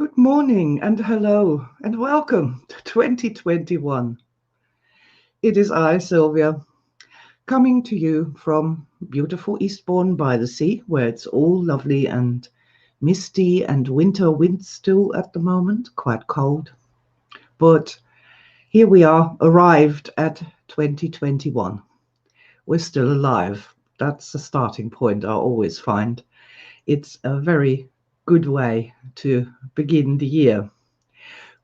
Good morning and hello and welcome to 2021. It is I, Sylvia, coming to you from beautiful Eastbourne by the sea, where it's all lovely and misty and winter wind still at the moment, quite cold. But here we are, arrived at 2021. We're still alive. That's the starting point I always find. It's a very good way to begin the year.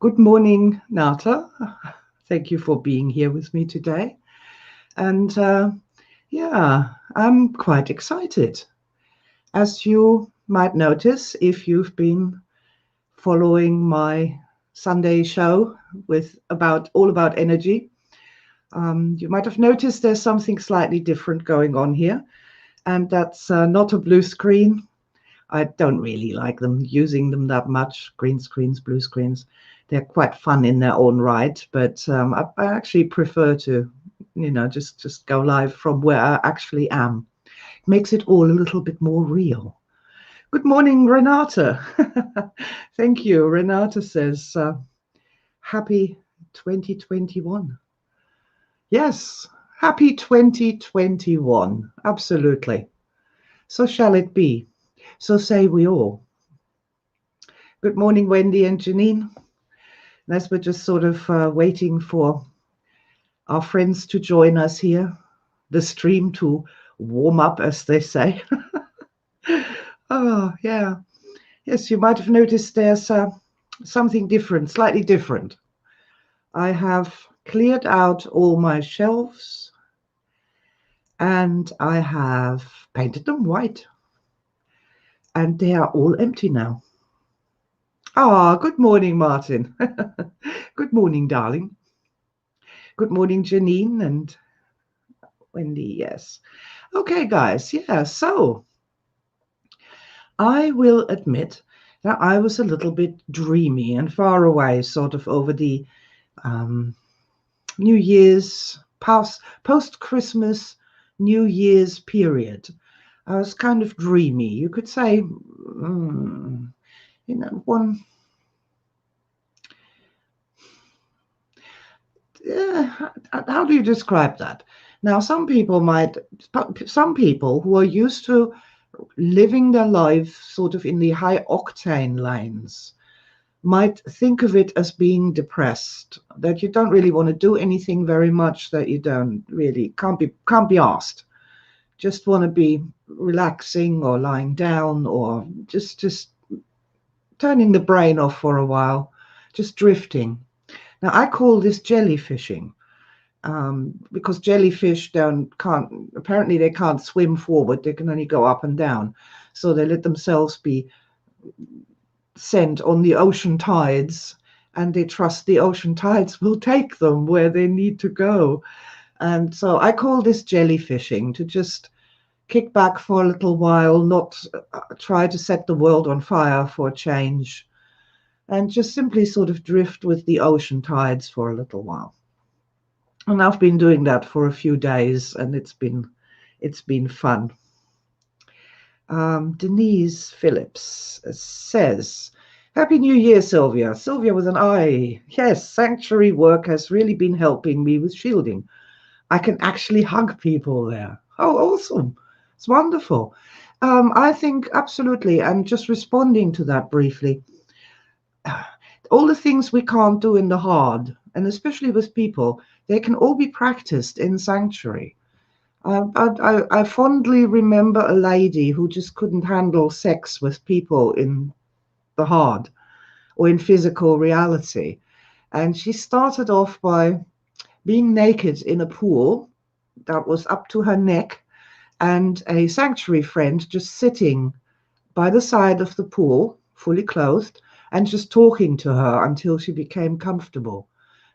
Good morning, Nata. Thank you for being here with me today. And yeah, I'm quite excited. As you might notice, if you've been following my Sunday show with all about energy, you might have noticed there's something slightly different going on here. And that's not a blue screen. I don't really like using them that much. Green screens, blue screens. They're quite fun in their own right, but I actually prefer to, just go live from where I actually am. It makes it all a little bit more real. Good morning, Renata. Thank you. Renata says, happy 2021. Yes, happy 2021. Absolutely. So shall it be. So say we all. Good morning, Wendy and Janine. As we're just sort of waiting for our friends to join us here, the stream to warm up, as they say. Oh, yeah. Yes, you might have noticed there's something different, slightly different. I have cleared out all my shelves and I have painted them white. And they are all empty now. Ah, good morning, Martin. Good morning, darling. Good morning, Janine and Wendy. Yes. Okay, guys. Yeah. So I will admit that I was a little bit dreamy and far away, sort of over the New Year's post-Christmas New Year's period. I was kind of dreamy. You could say, one. How do you describe that? Now, some people who are used to living their life sort of in the high octane lanes might think of it as being depressed, that you don't really want to do anything very much, that you can't be asked. Just want to be relaxing or lying down or just turning the brain off for a while, just drifting. Now, I call this jellyfishing because jellyfish apparently they can't swim forward. They can only go up and down. So they let themselves be sent on the ocean tides and they trust the ocean tides will take them where they need to go. And so I call this jellyfishing, to just kick back for a little while, not try to set the world on fire for a change, and just simply sort of drift with the ocean tides for a little while. And I've been doing that for a few days, and it's been fun. Denise Phillips says, Happy New Year, Sylvia. Sylvia with an I. Yes, sanctuary work has really been helping me with shielding. I can actually hug people there. Oh, awesome. It's wonderful. I think absolutely. And just responding to that briefly, all the things we can't do in the hard, and especially with people, they can all be practiced in sanctuary. I fondly remember a lady who just couldn't handle sex with people in the hard or in physical reality. And she started off by being naked in a pool that was up to her neck, and a sanctuary friend just sitting by the side of the pool, fully clothed, and just talking to her until she became comfortable.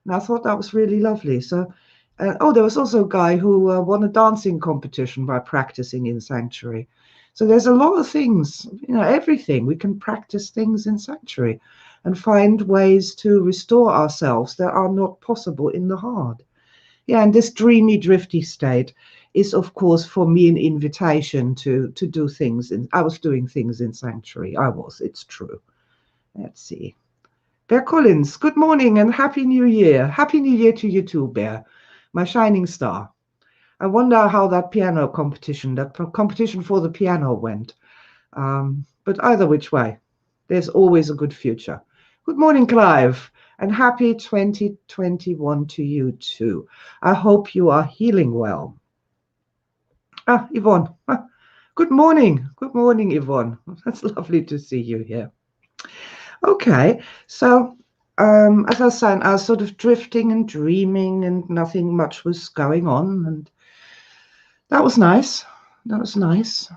And I thought that was really lovely. So, there was also a guy who won a dancing competition by practicing in sanctuary. So there's a lot of things, everything. We can practice things in sanctuary and find ways to restore ourselves that are not possible in the hard. Yeah, and this dreamy, drifty state is, of course, for me an invitation to do things. I was doing things in sanctuary. It's true. Let's see. Bear Collins, good morning and Happy New Year. Happy New Year to you too, Bear, my shining star. I wonder how that piano competition, that competition for the piano went. But either which way, there's always a good future. Good morning, Clive, and happy 2021 to you too. I hope you are healing well. Ah, Yvonne. Good morning. Good morning, Yvonne. That's lovely to see you here. Okay, so as I was saying, I was sort of drifting and dreaming, and nothing much was going on, and that was nice. That was nice.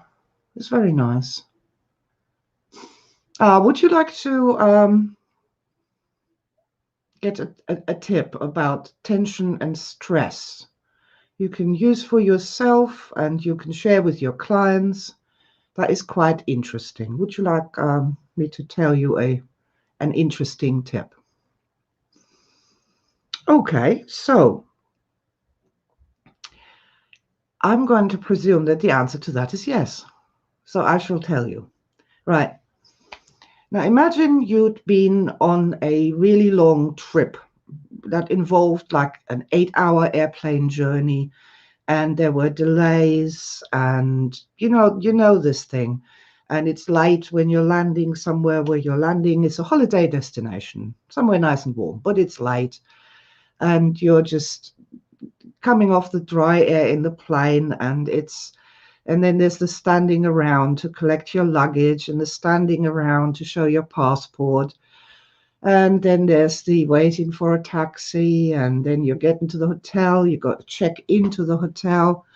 It's very nice. Would you like to get a tip about tension and stress? You can use for yourself, and you can share with your clients. That is quite interesting. Would you like me to tell you an interesting tip? Okay, so I'm going to presume that the answer to that is yes. So I shall tell you. Right. Now imagine you'd been on a really long trip that involved like an 8-hour airplane journey, and there were delays, and you know this thing, and it's late when you're landing somewhere where you're landing. It's a holiday destination, somewhere nice and warm, but it's late, and you're just coming off the dry air in the plane, and then there's the standing around to collect your luggage, and the standing around to show your passport, and then there's the waiting for a taxi, and then you get into the hotel, you got to check into the hotel,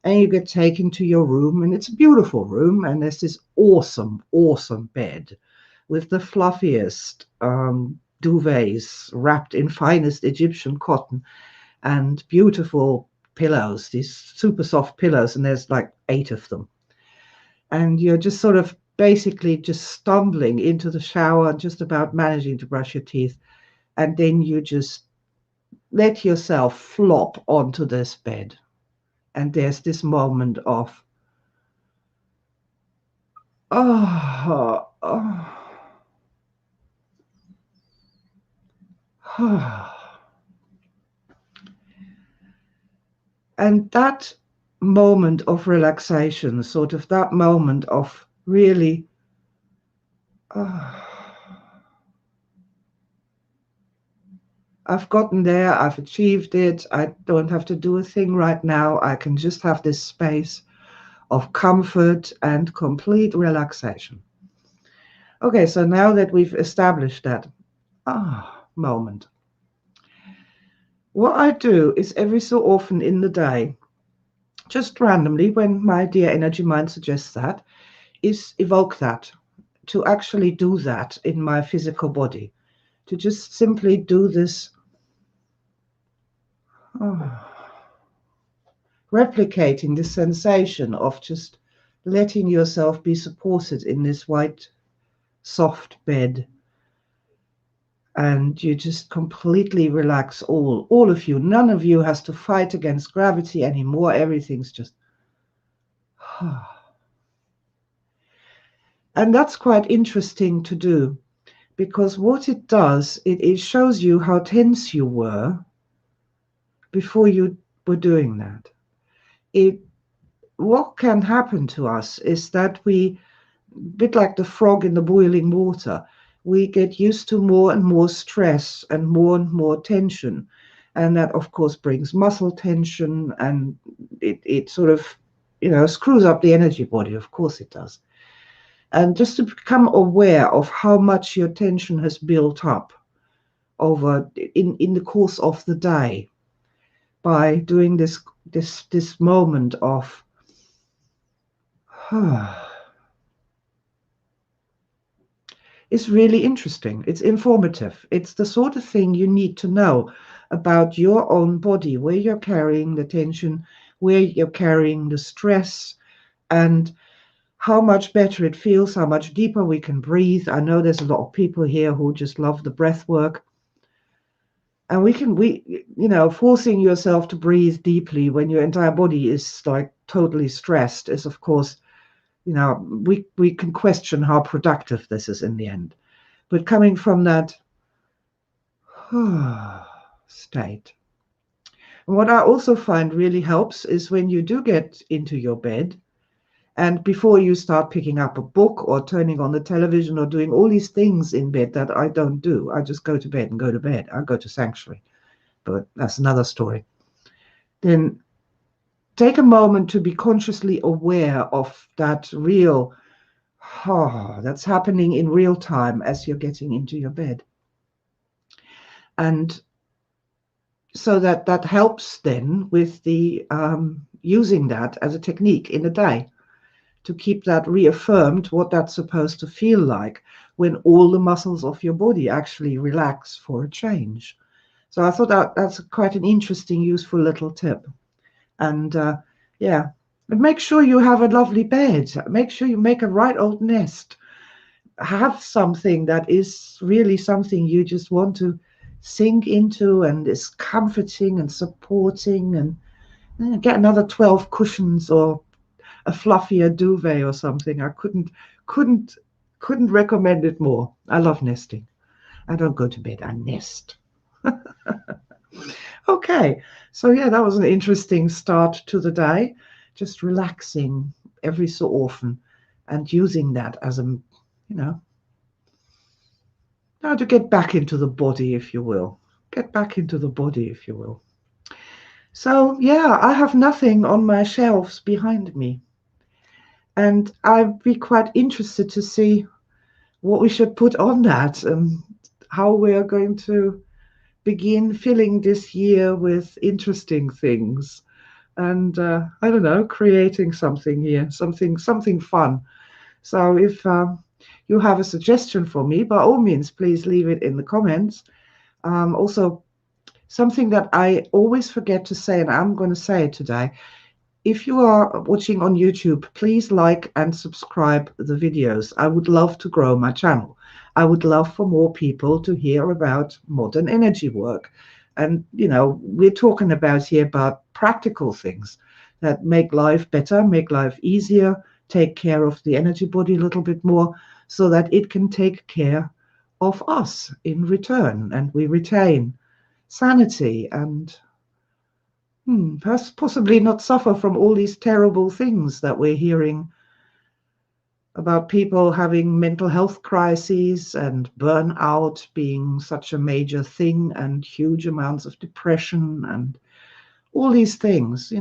and you get taken to your room, and it's a beautiful room, and there's this awesome bed with the fluffiest duvets wrapped in finest Egyptian cotton, and beautiful pillows, these super soft pillows, and there's like 8 of them. And you're just sort of basically just stumbling into the shower, just about managing to brush your teeth. And then you just let yourself flop onto this bed. And there's this moment of, oh, oh. And that moment of relaxation, sort of that moment of really, I've gotten there, I've achieved it, I don't have to do a thing right now, I can just have this space of comfort and complete relaxation. Okay, so now that we've established that moment, what I do is every so often in the day, just randomly, when my dear energy mind suggests that, is evoke that, to actually do that in my physical body, to just simply do this, replicating the sensation of just letting yourself be supported in this white, soft bed. And you just completely relax, all of you. None of you has to fight against gravity anymore. Everything's just... And that's quite interesting to do, because what it does, it shows you how tense you were before you were doing that. What can happen to us is that we, a bit like the frog in the boiling water, we get used to more and more stress and more tension. And that, of course, brings muscle tension, and it sort of, screws up the energy body. Of course it does. And just to become aware of how much your tension has built up over in the course of the day by doing this moment of it's really interesting. It's informative. It's the sort of thing you need to know about your own body, where you're carrying the tension, where you're carrying the stress, and how much better it feels, how much deeper we can breathe. I know there's a lot of people here who just love the breath work. And forcing yourself to breathe deeply when your entire body is like totally stressed is, of course, we can question how productive this is in the end. but coming from that state. And what I also find really helps is when you do get into your bed, and before you start picking up a book or turning on the television or doing all these things in bed that I don't do, I just go to bed and go to bed. I go to sanctuary, but that's another story. Then take a moment to be consciously aware of that real, that's happening in real time as you're getting into your bed. And so that helps then with the using that as a technique in the day to keep that reaffirmed, what that's supposed to feel like when all the muscles of your body actually relax for a change. So I thought that's quite an interesting, useful little tip. And yeah, and make sure you have a lovely bed. Make sure you make a right old nest. Have something that is really something you just want to sink into and is comforting and supporting, and get another 12 cushions or a fluffier duvet or something. I couldn't recommend it more. I love nesting. I don't go to bed, I nest. Okay, so yeah, that was an interesting start to the day. Just relaxing every so often and using that as a, now to get back into the body, if you will. Get back into the body, if you will. So yeah, I have nothing on my shelves behind me. And I'd be quite interested to see what we should put on that and how we are going to begin filling this year with interesting things. And I don't know, creating something here, something fun. So if you have a suggestion for me, by all means, please leave it in the comments. Also, something that I always forget to say, and I'm going to say it today. If you are watching on YouTube, please like and subscribe the videos. I would love to grow my channel. I would love for more people to hear about modern energy work. And, we're talking about here about practical things that make life better, make life easier, take care of the energy body a little bit more so that it can take care of us in return. And we retain sanity and possibly not suffer from all these terrible things that we're hearing about people having mental health crises and burnout being such a major thing and huge amounts of depression and all these things,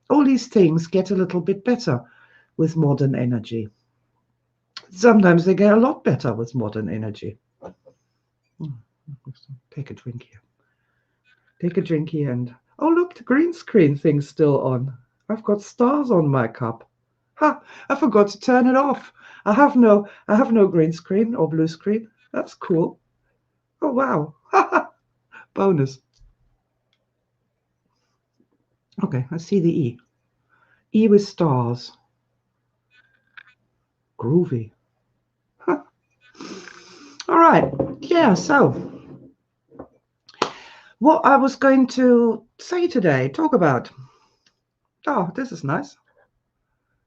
all these things get a little bit better with modern energy. Sometimes they get a lot better with modern energy. Take a drink here. Take a drink here and oh, look, the green screen thing's still on. I've got stars on my cup. Ha! I forgot to turn it off. I have no green screen or blue screen. That's cool. Oh, wow. Bonus. Okay, I see the E. E with stars. Groovy. Huh. All right. Yeah, so what I was going to say today, talk about. Oh, this is nice.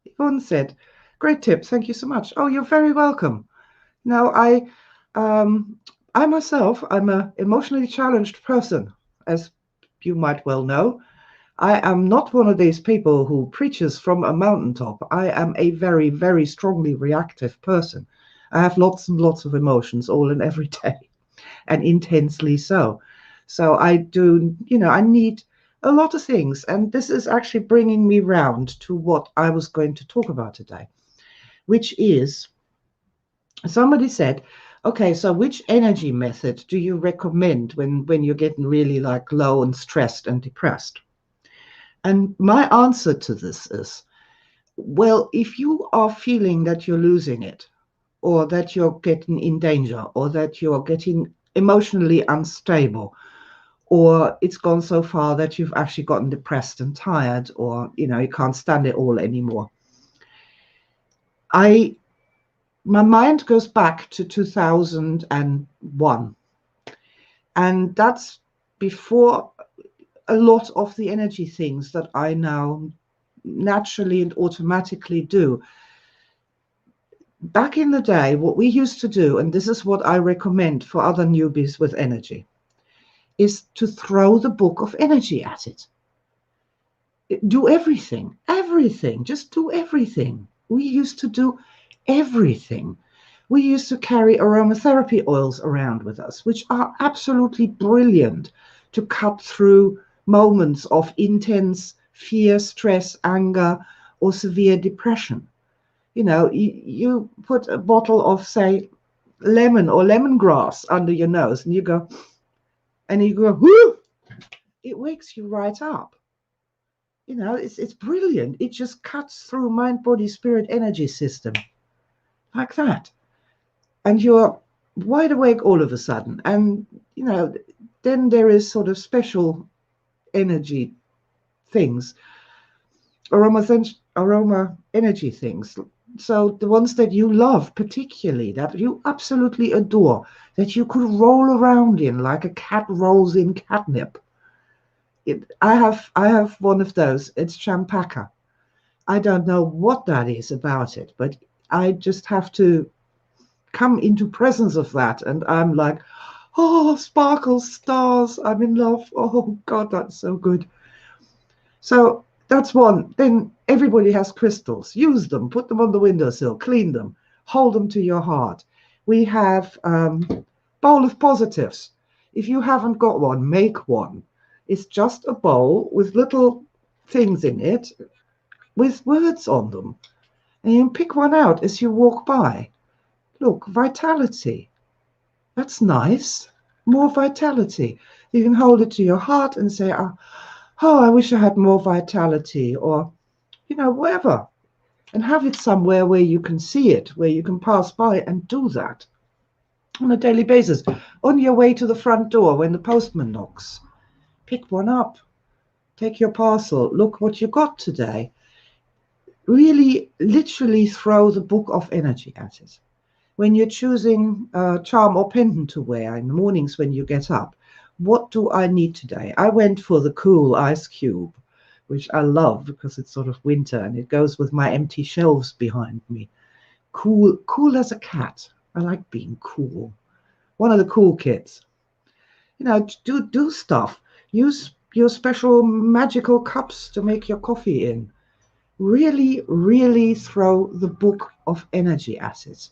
Yvonne said, great tip. Thank you so much. Oh, you're very welcome. Now, I myself, I'm an emotionally challenged person, as you might well know. I am not one of these people who preaches from a mountaintop. I am a very, very strongly reactive person. I have lots and lots of emotions all and every day, and intensely so. So I do, I need a lot of things. And this is actually bringing me round to what I was going to talk about today, which is, somebody said, okay, so which energy method do you recommend when you're getting really like low and stressed and depressed? And my answer to this is, well, if you are feeling that you're losing it, or that you're getting in danger, or that you're getting emotionally unstable, or it's gone so far that you've actually gotten depressed and tired, or, you can't stand it all anymore. My mind goes back to 2001. And that's before a lot of the energy things that I now naturally and automatically do. Back in the day, what we used to do, and this is what I recommend for other newbies with energy, is to throw the book of energy at it. Do everything, everything, just do everything. We used to do everything. We used to carry aromatherapy oils around with us, which are absolutely brilliant to cut through moments of intense fear, stress, anger, or severe depression. You put a bottle of, say, lemon or lemongrass under your nose, and you go, whoo, it wakes you right up. It's brilliant. It just cuts through mind, body, spirit, energy system like that. And you're wide awake all of a sudden. And, then there is sort of special energy things, aroma energy things. So the ones that you love particularly, that you absolutely adore, that you could roll around in like a cat rolls in catnip. I have one of those. It's champaca. I don't know what that is about it, but I just have to come into presence of that, and I'm like, oh, sparkles, stars, I'm in love. Oh God, that's so good. So that's one. Then everybody has crystals. Use them, put them on the windowsill, clean them, hold them to your heart. We have bowl of positives. If you haven't got one, make one. It's just a bowl with little things in it with words on them. And you pick one out as you walk by. Look, vitality. That's nice. More vitality. You can hold it to your heart and say, oh, I wish I had more vitality, or, whatever. And have it somewhere where you can see it, where you can pass by and do that on a daily basis. On your way to the front door when the postman knocks, pick one up. Take your parcel. Look what you got today. Really, literally throw the book of energy at it. When you're choosing a charm or pendant to wear in the mornings when you get up, what do I need today? I went for the cool ice cube, which I love because it's sort of winter and it goes with my empty shelves behind me. Cool as a cat. I like being cool. One of the cool kids. Do stuff. Use your special magical cups to make your coffee in. Really, really throw the book of energy at it.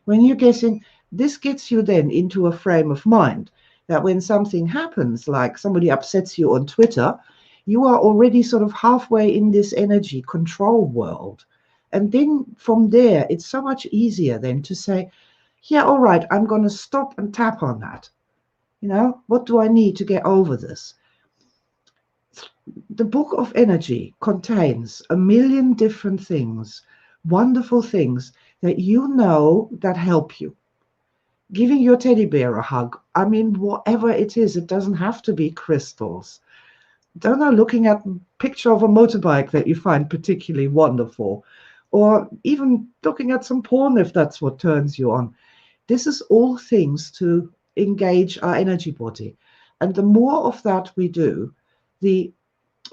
When you're guessing, this gets you then into a frame of mind that when something happens, like somebody upsets you on Twitter, you are already sort of halfway in this energy control world. And then from there, it's so much easier then to say, yeah, all right, I'm going to stop and tap on that. What do I need to get over this? The book of energy contains a million different things, wonderful things that that help you. Giving your teddy bear a hug. I mean, whatever it is, it doesn't have to be crystals. Don't know, looking at a picture of a motorbike that you find particularly wonderful, or even looking at some porn if that's what turns you on. This is all things to engage our energy body. And the more of that we do, the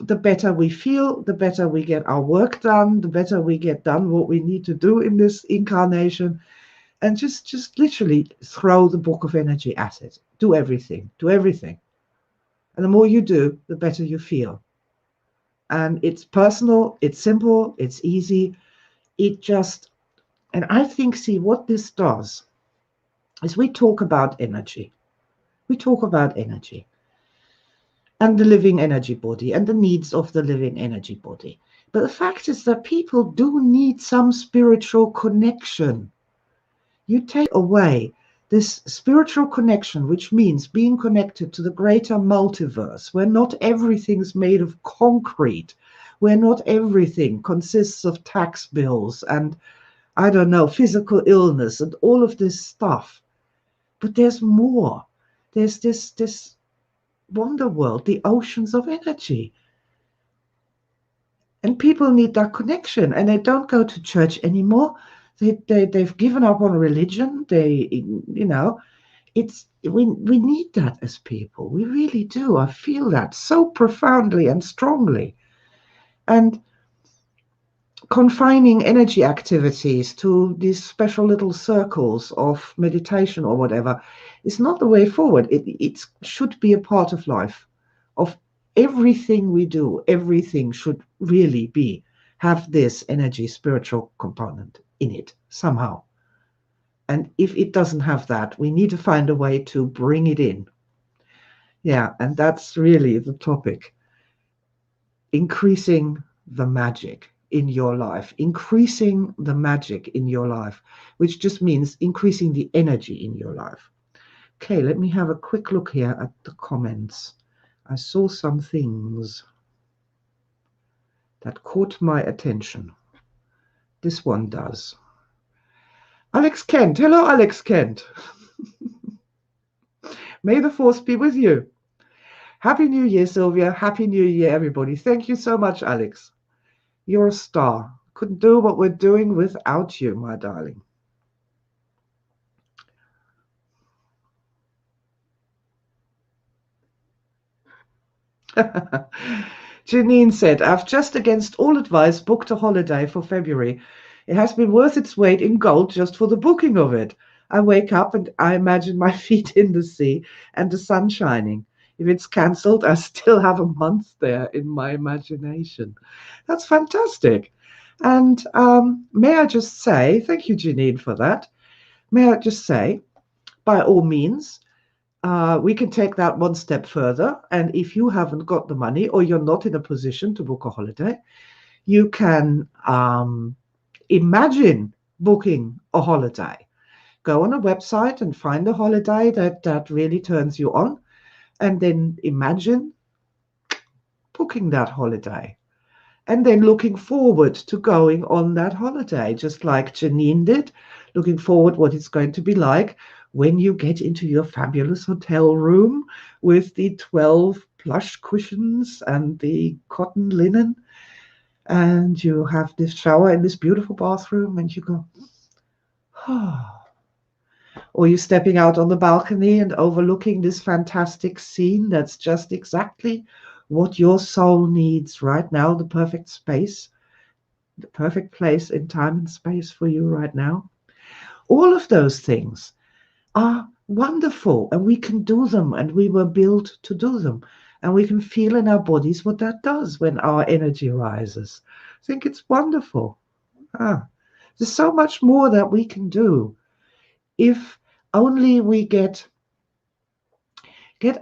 better we feel, the better we get our work done, the better we get done what we need to do in this incarnation. And just literally throw the book of energy at it. Do everything. Do everything. And the more you do, the better you feel. And it's personal, it's simple, it's easy. And I think, see, what this does is we talk about energy. We talk about energy and the living energy body and the needs of the living energy body. But the fact is that people do need some spiritual connection. You take away this spiritual connection, which means being connected to the greater multiverse, where not everything's made of concrete, where not everything consists of tax bills and, I don't know, physical illness and all of this stuff. But there's more. There's this wonder world, the oceans of energy. And people need that connection, and they don't go to church anymore. They've given up on religion. We need that as people. We really do. I feel that so profoundly and strongly. And confining energy activities to these special little circles of meditation or whatever is not the way forward. It should be a part of life, of everything we do. Everything should really have this energy spiritual component in it somehow. And if it doesn't have that, we need to find a way to bring it in. Yeah, and that's really the topic. Increasing the magic in your life, increasing the magic in your life, which just means increasing the energy in your life. Okay, let me have a quick look here at the comments. I saw some things that caught my attention. This one does. Alex Kent. Hello, Alex Kent. May the force be with you. Happy New Year, Sylvia. Happy New Year, everybody. Thank you so much, Alex. You're a star. Couldn't do what we're doing without you, my darling. Janine said, I've just against all advice booked a holiday for February. It has been worth its weight in gold just for the booking of it. I wake up and I imagine my feet in the sea and the sun shining. If it's cancelled, I still have a month there in my imagination. That's fantastic. And may I just say, thank you, Janine, for that. May I just say, by all means, we can take that one step further. And if you haven't got the money or you're not in a position to book a holiday, you can imagine booking a holiday. Go on a website and find a holiday that really turns you on, and then imagine booking that holiday. And then looking forward to going on that holiday, just like Janine did, looking forward what it's going to be like when you get into your fabulous hotel room with the 12 plush cushions and the cotton linen, and you have this shower in this beautiful bathroom, and you go, oh. Or you're stepping out on the balcony and overlooking this fantastic scene that's just exactly what your soul needs right now, the perfect space, the perfect place in time and space for you right now. All of those things are wonderful, and we can do them, and we were built to do them. And we can feel in our bodies what that does when our energy rises. I think it's wonderful. There's so much more that we can do if only we get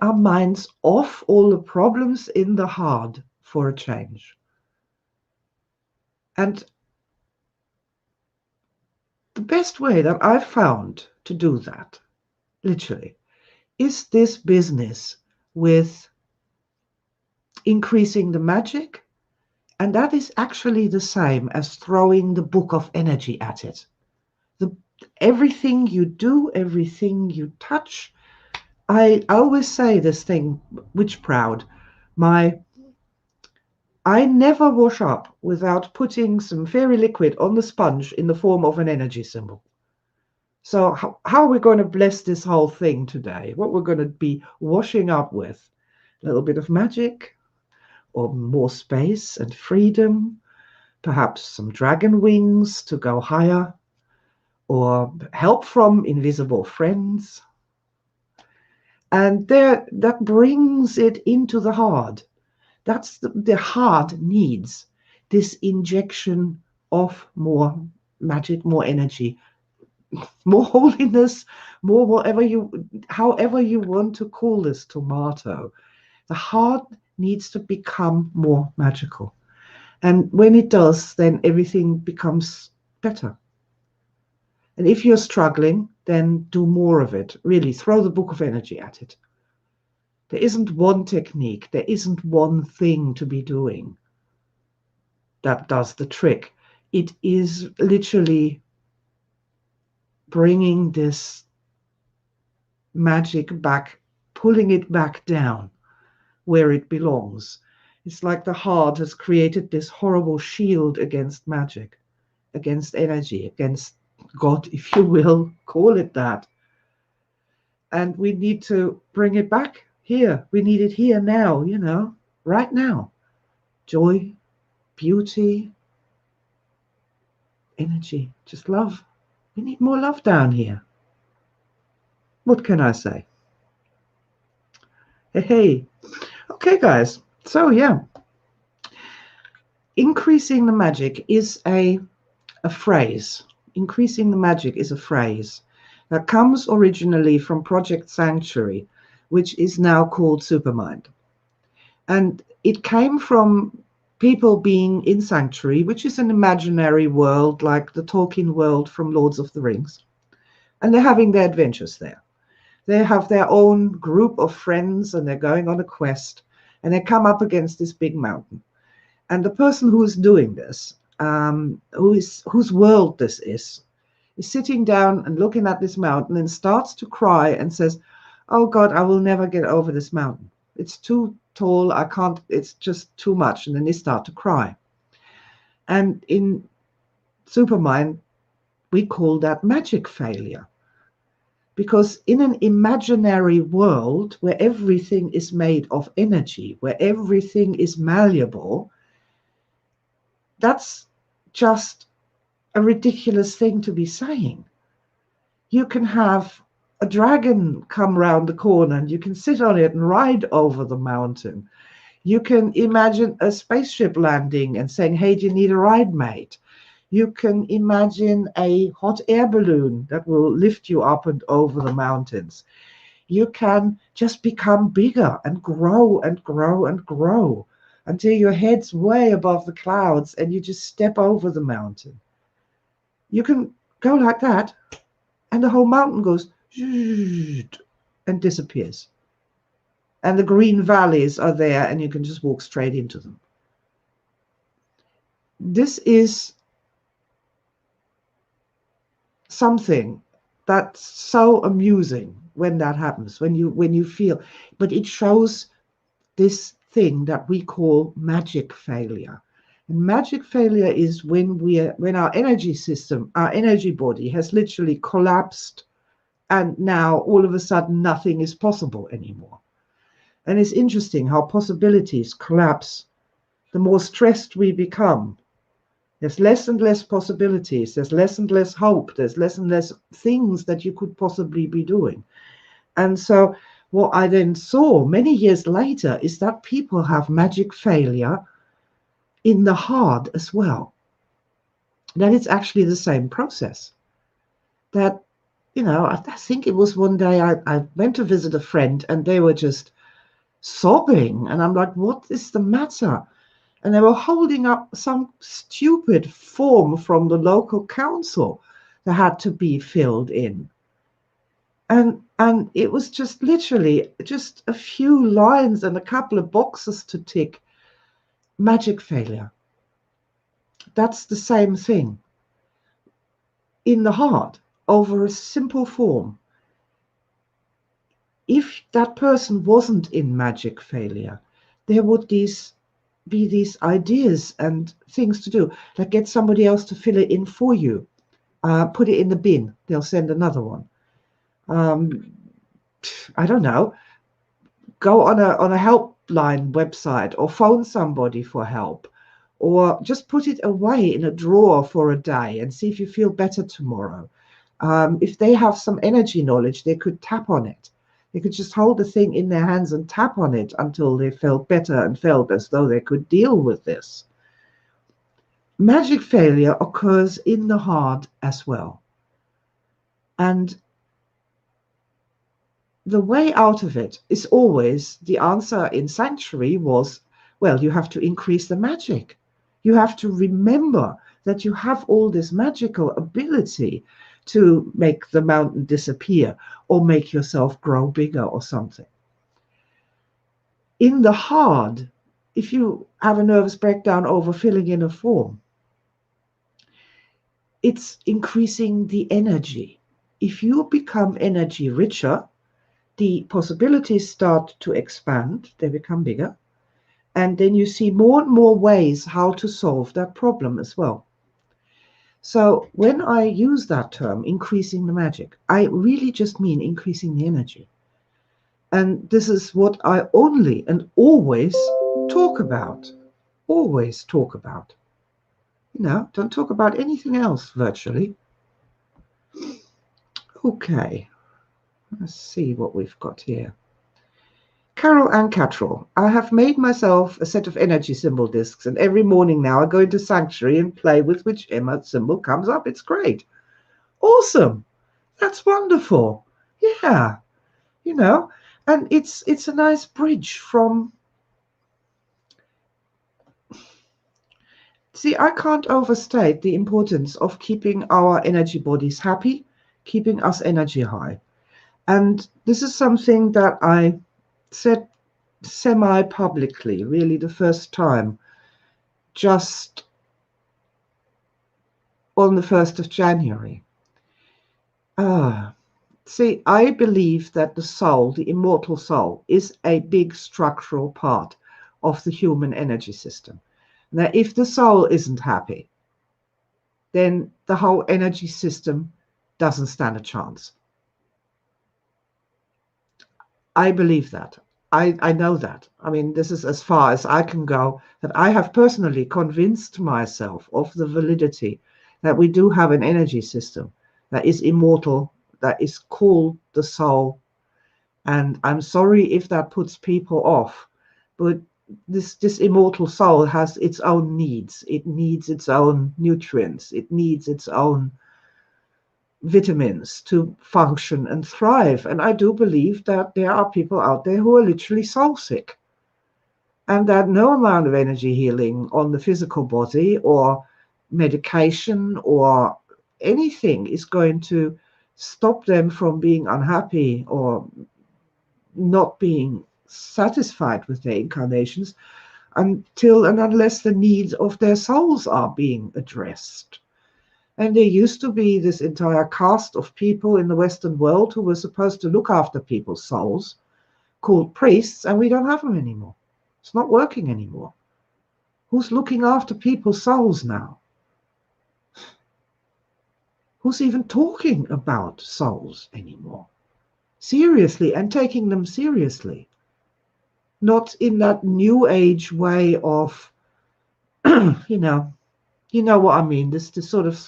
our minds off all the problems in the hard for a change. And the best way that I've found to do that, literally, is this business with increasing the magic. And that is actually the same as throwing the book of energy at it. Everything you do, everything you touch. I always say this thing, Witchproud. I never wash up without putting some fairy liquid on the sponge in the form of an energy symbol. So how are we going to bless this whole thing today? What we're going to be washing up with? A little bit of magic, or more space and freedom, perhaps some dragon wings to go higher, or help from invisible friends. And that brings it into the hard. That's the hard needs this injection of more magic, more energy, more holiness, more however you want to call this tomato. The hard needs to become more magical. And when it does, then everything becomes better. And if you're struggling, then do more of it. Really, throw the book of energy at it. There isn't one technique. There isn't one thing to be doing that does the trick. It is literally bringing this magic back, pulling it back down where it belongs. It's like the heart has created this horrible shield against magic, against energy, against God, if you will, call it that. And we need to bring it back here. We need it here now, right now. Joy, beauty, energy, just love. We need more love down here. What can I say? Hey. Okay, guys. So, yeah, increasing the magic is a phrase. Increasing the magic is a phrase that comes originally from Project Sanctuary, which is now called SuperMind. And it came from people being in Sanctuary, which is an imaginary world like the Tolkien world from Lords of the Rings. And they're having their adventures there. They have their own group of friends and they're going on a quest, and they come up against this big mountain. And the person who is doing this, whose world this is sitting down and looking at this mountain and starts to cry and says, "Oh God, I will never get over this mountain. It's too tall. I can't, it's just too much." And then they start to cry. And in SuperMind, we call that magic failure. Because in an imaginary world where everything is made of energy, where everything is malleable, that's just a ridiculous thing to be saying. You can have a dragon come round the corner and you can sit on it and ride over the mountain. You can imagine a spaceship landing and saying, "Hey, do you need a ride, mate?" You can imagine a hot air balloon that will lift you up and over the mountains. You can just become bigger and grow and grow and grow until your head's way above the clouds and you just step over the mountain. You can go like that and the whole mountain goes and disappears. And the green valleys are there and you can just walk straight into them. This is something that's so amusing when that happens, when you feel, but it shows this thing that we call magic failure. And magic failure is when our energy system, our energy body has literally collapsed and now all of a sudden nothing is possible anymore. And it's interesting how possibilities collapse. The more stressed we become, there's less and less possibilities. There's less and less hope. There's less and less things that you could possibly be doing. And so what I then saw many years later is that people have magic failure in the heart as well. That it's actually the same process. That, I think it was one day I went to visit a friend and they were just sobbing. And I'm like, what is the matter? And they were holding up some stupid form from the local council that had to be filled in. And it was just literally just a few lines and a couple of boxes to tick. Magic failure. That's the same thing. In the heart, over a simple form. If that person wasn't in magic failure, there would be these ideas and things to do, like get somebody else to fill it in for you, put it in the bin, they'll send another one. I don't know, go on a helpline website or phone somebody for help, or just put it away in a drawer for a day and see if you feel better tomorrow. If they have some energy knowledge, they could tap on it. They could just hold the thing in their hands and tap on it until they felt better and felt as though they could deal with this. Magic failure occurs in the heart as well. And the way out of it is always, the answer in Sanctuary was, well, you have to increase the magic. You have to remember that you have all this magical ability to make the mountain disappear or make yourself grow bigger or something. In the heart, if you have a nervous breakdown over filling in a form, it's increasing the energy. If you become energy richer, the possibilities start to expand, they become bigger, and then you see more and more ways how to solve that problem as well. So when I use that term, increasing the magic, I really just mean increasing the energy. And this is what I only and always talk about. Always talk about. Don't talk about anything else virtually. Okay, let's see what we've got here. Carol and Catrol, I have made myself a set of energy symbol discs, and every morning now I go into Sanctuary and play with whichever symbol comes up. It's great. Awesome. That's wonderful. Yeah. And it's a nice bridge from. See, I can't overstate the importance of keeping our energy bodies happy, keeping us energy high. And this is something that I said semi-publicly, really the first time, just on the 1st of January. See, I believe that the soul, the immortal soul, is a big structural part of the human energy system. Now, if the soul isn't happy, then the whole energy system doesn't stand a chance. I believe that. I know that. I mean, this is as far as I can go, that I have personally convinced myself of the validity that we do have an energy system that is immortal, that is called the soul. And I'm sorry if that puts people off, but this immortal soul has its own needs. It needs its own nutrients. It needs its own vitamins to function and thrive. And I do believe that there are people out there who are literally soul sick, and that no amount of energy healing on the physical body or medication or anything is going to stop them from being unhappy or not being satisfied with their incarnations until and unless the needs of their souls are being addressed. And there used to be this entire caste of people in the Western world who were supposed to look after people's souls, called priests, and we don't have them anymore. It's not working anymore. Who's looking after people's souls now? Who's even talking about souls anymore? Seriously, and taking them seriously. Not in that new age way of, you know what I mean, this sort of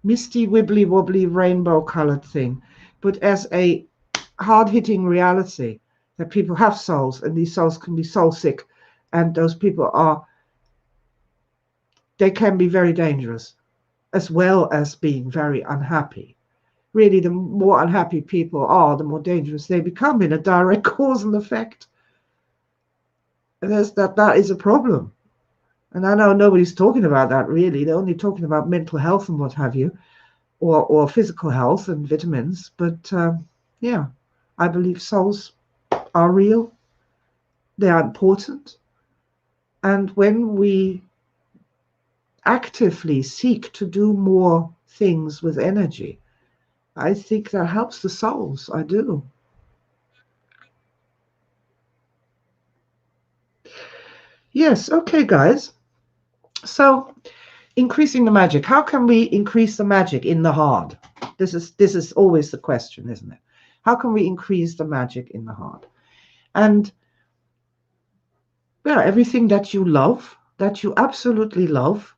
misty, wibbly wobbly, rainbow colored thing, but as a hard-hitting reality that people have souls, and these souls can be soul sick, and those people they can be very dangerous, as well as being very unhappy. Really, the more unhappy people are, the more dangerous they become, in a direct cause and effect. And that is a problem. And I know nobody's talking about that, really. They're only talking about mental health and what have you, or physical health and vitamins. But yeah, I believe souls are real. They are important. And when we actively seek to do more things with energy, I think that helps the souls. I do. Yes, okay, guys. So, increasing the magic. How can we increase the magic in the heart? This is always the question, isn't it? How can we increase the magic in the heart? And yeah, everything that you love, that you absolutely love.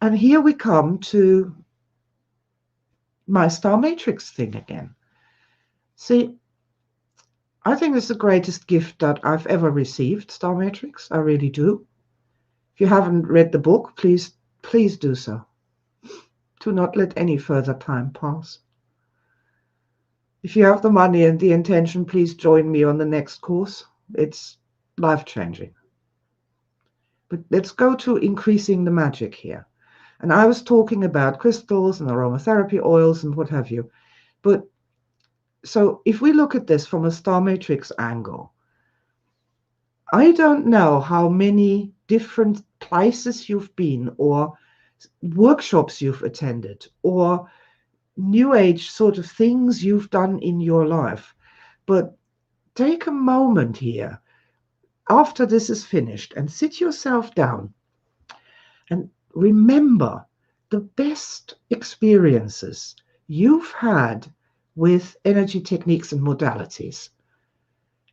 And here we come to my star matrix thing again. See, I think it's the greatest gift that I've ever received, star matrix. I really do. If you haven't read the book, please do so. Do not let any further time pass. If you have the money and the intention, please join me on the next course. It's life-changing. But let's go to increasing the magic here. And I was talking about crystals and aromatherapy oils and what have you. But so if we look at this from a star matrix angle, I don't know how many different places you've been, or workshops you've attended, or new age sort of things you've done in your life. But take a moment here after this is finished and sit yourself down and remember the best experiences you've had with energy techniques and modalities.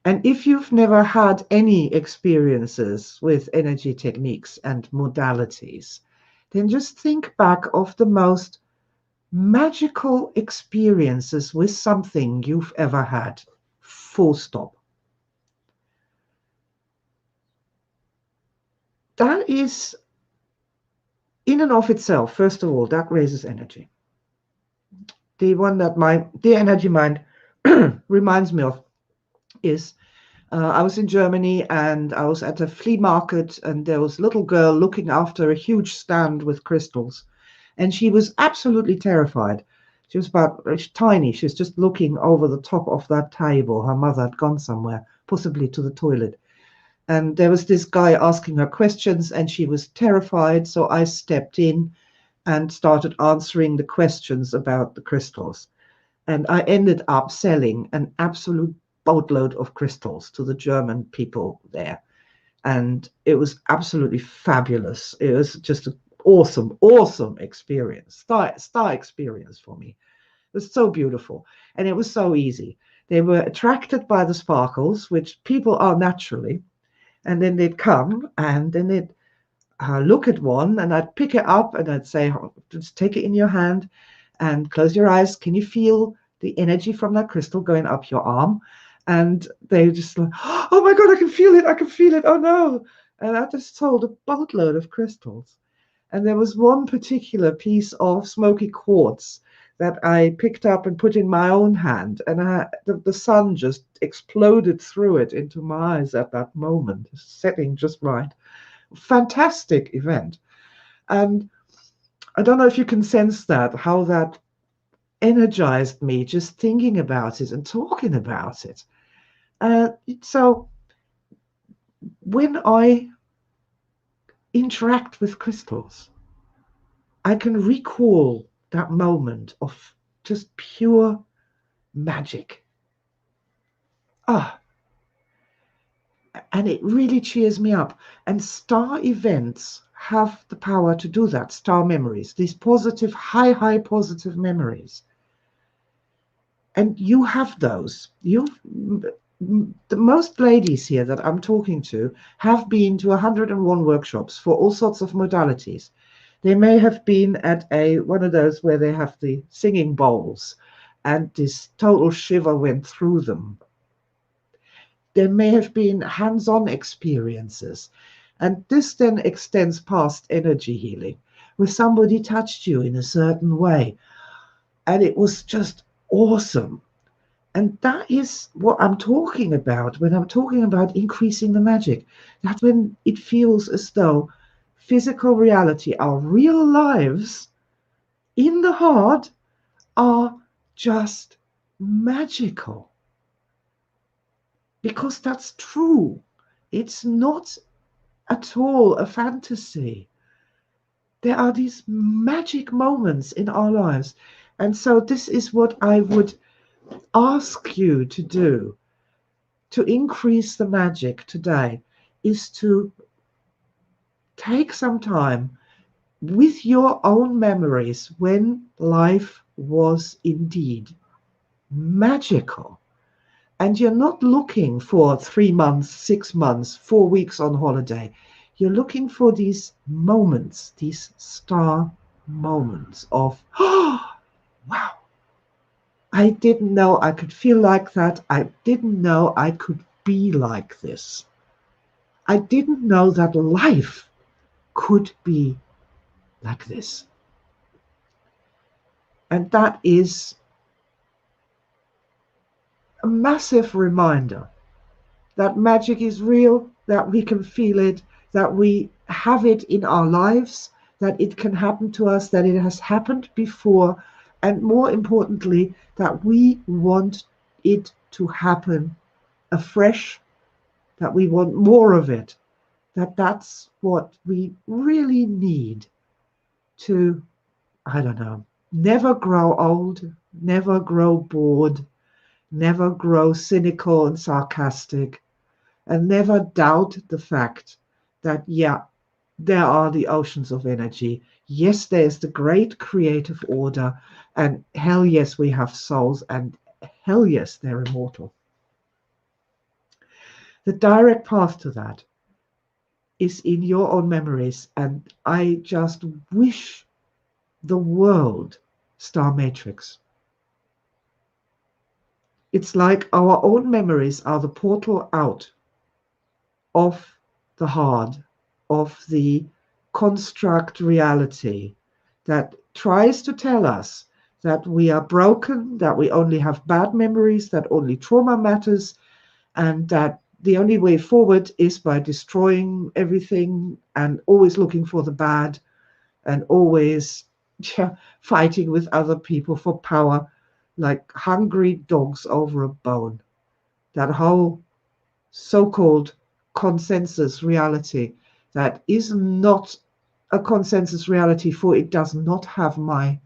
And if you've never had any experiences with energy techniques and modalities, then just think back of the most magical experiences with something you've ever had. Full stop. That is, in and of itself, first of all, that raises energy. The one that the energy mind reminds me of is I was in Germany and I was at a flea market, and there was a little girl looking after a huge stand with crystals, and she was absolutely terrified. She was tiny. She was just looking over the top of that table. Her mother had gone somewhere, possibly to the toilet. And there was this guy asking her questions, and she was terrified. So I stepped in and started answering the questions about the crystals. And I ended up selling an absolute boatload of crystals to the German people there. And it was absolutely fabulous. It was just an awesome, awesome experience, star experience for me. It was so beautiful. And it was so easy. They were attracted by the sparkles, which people are naturally. And then they'd come and then they'd look at one, and I'd pick it up and I'd say, just take it in your hand and close your eyes. Can you feel the energy from that crystal going up your arm? And they just like, oh my God, I can feel it. I can feel it. Oh no. And I just sold a boatload of crystals. And there was one particular piece of smoky quartz that I picked up and put in my own hand. And the sun just exploded through it into my eyes at that moment, setting just right. Fantastic event. And I don't know if you can sense that, how that energized me just thinking about it and talking about it. So when I interact with crystals, I can recall that moment of just pure magic. And it really cheers me up. And star events have the power to do that. Star memories, these positive, high positive memories. And you have those. The most ladies here that I'm talking to have been to 101 workshops for all sorts of modalities. They may have been at one of those where they have the singing bowls, and this total shiver went through them. There may have been hands-on experiences, and this then extends past energy healing, where somebody touched you in a certain way, and it was just awesome. And that is what I'm talking about when I'm talking about increasing the magic. That's when it feels as though physical reality, our real lives in the heart, are just magical. Because that's true. It's not at all a fantasy. There are these magic moments in our lives. And so this is what I would ask you to do to increase the magic today, is to take some time with your own memories when life was indeed magical. And you're not looking for 3 months, 6 months, 4 weeks on holiday. You're looking for these moments, these star moments of, oh, wow, I didn't know I could feel like that. I didn't know I could be like this. I didn't know that life could be like this. And that is a massive reminder that magic is real, that we can feel it, that we have it in our lives, that it can happen to us, that it has happened before, and more importantly, that we want it to happen afresh, that we want more of it, that's what we really need to, I don't know, never grow old, never grow bored, never grow cynical and sarcastic, and never doubt the fact that, yeah, there are the oceans of energy. Yes, there's the great creative order, and hell yes, we have souls, and hell yes, they're immortal. The direct path to that is in your own memories. And I just wish the world Star Matrix. It's like our own memories are the portal out of the hard, of the construct reality that tries to tell us that we are broken, that we only have bad memories, that only trauma matters, and that the only way forward is by destroying everything and always looking for the bad and always fighting with other people for power like hungry dogs over a bone. That whole so-called consensus reality that is not a consensus reality, for it does not have my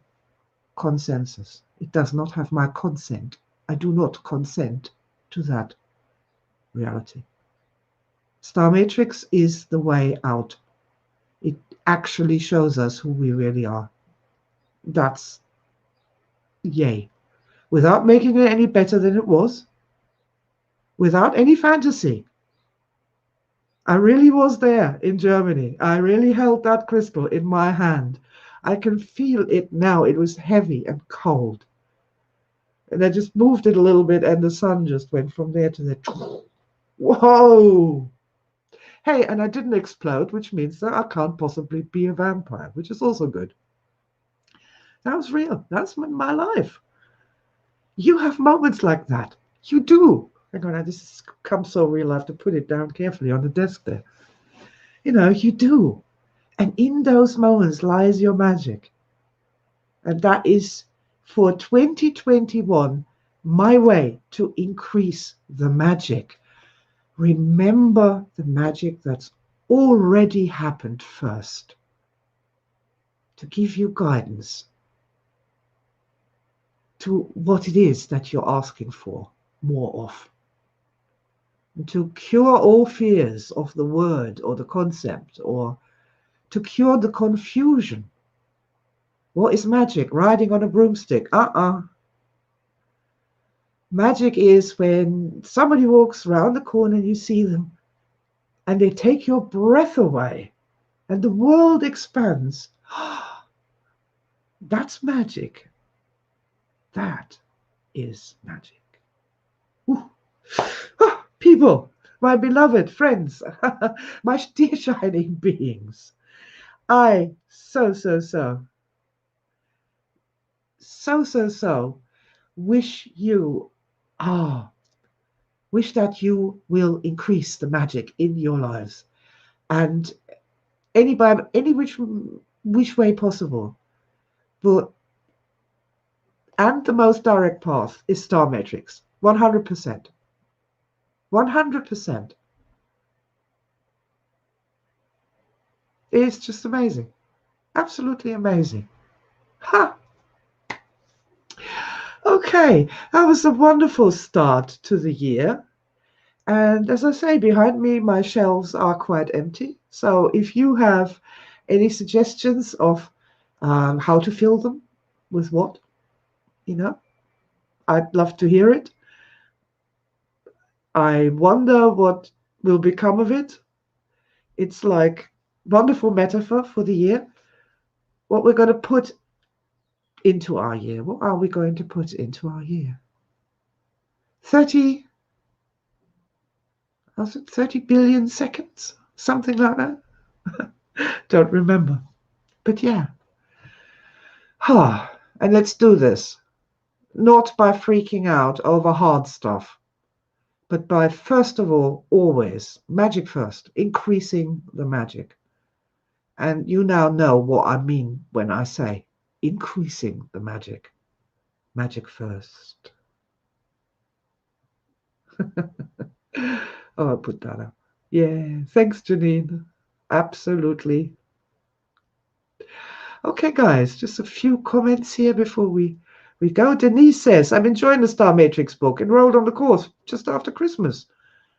consensus. It does not have my consent. I do not consent to that reality. Star Matrix is the way out. It actually shows us who we really are. That's yay. Without making it any better than it was, without any fantasy. I really was there in Germany. I really held that crystal in my hand. I can feel it now. It was heavy and cold. And I just moved it a little bit, and the sun just went from there to there. Whoa! Hey, and I didn't explode, which means that I can't possibly be a vampire, which is also good. That was real. That's my life. You have moments like that. You do. Hang on, this has come so real, I have to put it down carefully on the desk there. You know, you do. And in those moments lies your magic. And that is, for 2021, my way to increase the magic. Remember the magic that's already happened first, to give you guidance to what it is that you're asking for more of, and to cure all fears of the word or the concept, or to cure the confusion. What is magic? Riding on a broomstick? Magic is when somebody walks around the corner and you see them and they take your breath away and the world expands. That's magic. That is magic. People, my beloved friends, my dear shining beings, I so wish you wish that you will increase the magic in your lives, and any which way possible. But and the most direct path is Star Matrix. 100%. 100%. It's just amazing. Absolutely amazing. Ha! Okay, that was a wonderful start to the year. And as I say, behind me, my shelves are quite empty. So if you have any suggestions of how to fill them with what, I'd love to hear it. I wonder what will become of it. It's like wonderful metaphor for the year. What we're going to put into our year. What are we going to put into our year? 30 billion seconds? Something like that? Don't remember. But yeah. And let's do this. Not by freaking out over hard stuff, but by, first of all, always, magic first, increasing the magic. And you now know what I mean when I say increasing the magic. Magic first. I'll put that up. Yeah, thanks, Janine. Absolutely. Okay, guys, just a few comments here before we go. Denise says, I'm enjoying the Star Matrix book. Enrolled on the course just after Christmas.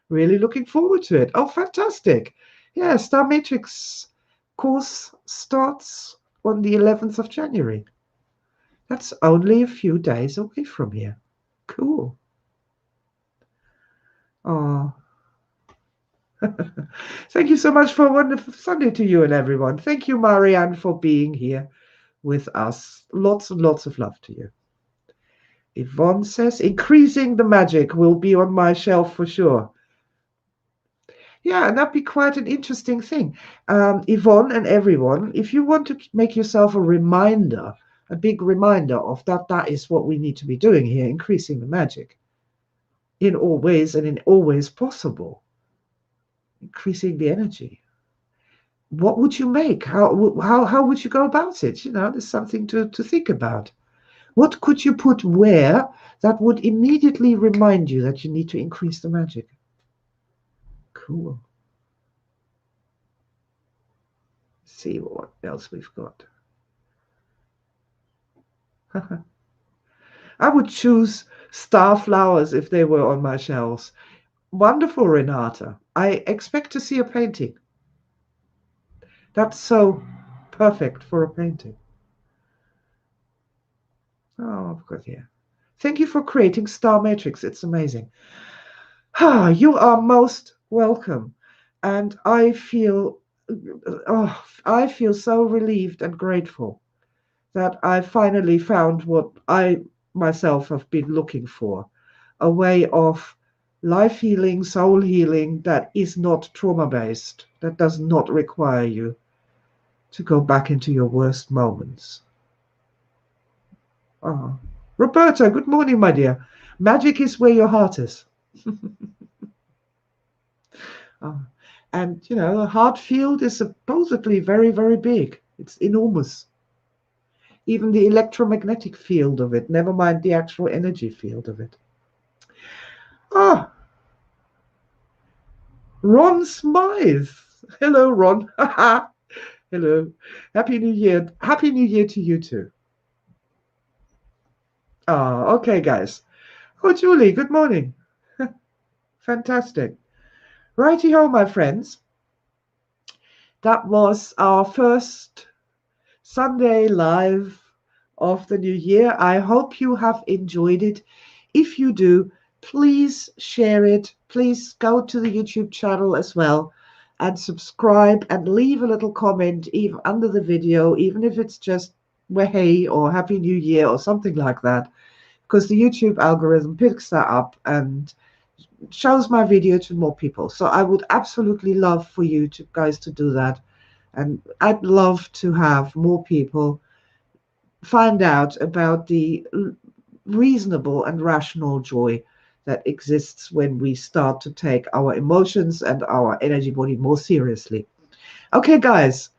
Really looking forward to it. Oh, fantastic. Yeah, Star Matrix course starts on the 11th of January. That's only a few days away from here. Cool. Oh, Thank you so much for a wonderful Sunday to you and everyone. Thank you, Marianne, for being here with us. Lots and lots of love to you. Yvonne says, increasing the magic will be on my shelf for sure. Yeah, and that'd be quite an interesting thing. Yvonne and everyone, if you want to make yourself a reminder, a big reminder of that, that is what we need to be doing here, increasing the magic in all ways and in all ways possible, increasing the energy. What would you make? How would you go about it? You know, there's something to think about. What could you put where that would immediately remind you that you need to increase the magic? Cool. See what else we've got. I would choose star flowers if they were on my shelves. Wonderful, Renata. I expect to see a painting. That's so perfect for a painting. Oh, I've got here. Thank you for creating Star Matrix. It's amazing. Ah, you are most welcome. And I feel so relieved and grateful that I finally found what I myself have been looking for, a way of life healing, soul healing that is not trauma-based, that does not require you to go back into your worst moments. Oh. Roberta, good morning, my dear. Magic is where your heart is. Oh. And, you know, the heart field is supposedly very, very big. It's enormous. Even the electromagnetic field of it, never mind the actual energy field of it. Ah, Ron Smythe. Hello, Ron. Hello. Happy New Year. Happy New Year to you too. Ah, okay, guys. Oh, Julie, good morning. Fantastic. Righty-ho, my friends. That was our first Sunday live of the new year. I hope you have enjoyed it. If you do, please share it. Please go to the YouTube channel as well and subscribe and leave a little comment even under the video, even if it's just well, hey or Happy New Year or something like that, because the YouTube algorithm picks that up and shows my video to more people. So I would absolutely love for you guys to do that. And I'd love to have more people find out about the reasonable and rational joy that exists when we start to take our emotions and our energy body more seriously. Okay, guys,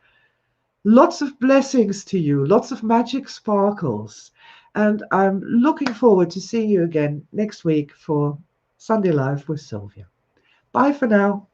lots of blessings to you, lots of magic sparkles, and I'm looking forward to seeing you again next week for Sunday Live with Sylvia. Bye for now.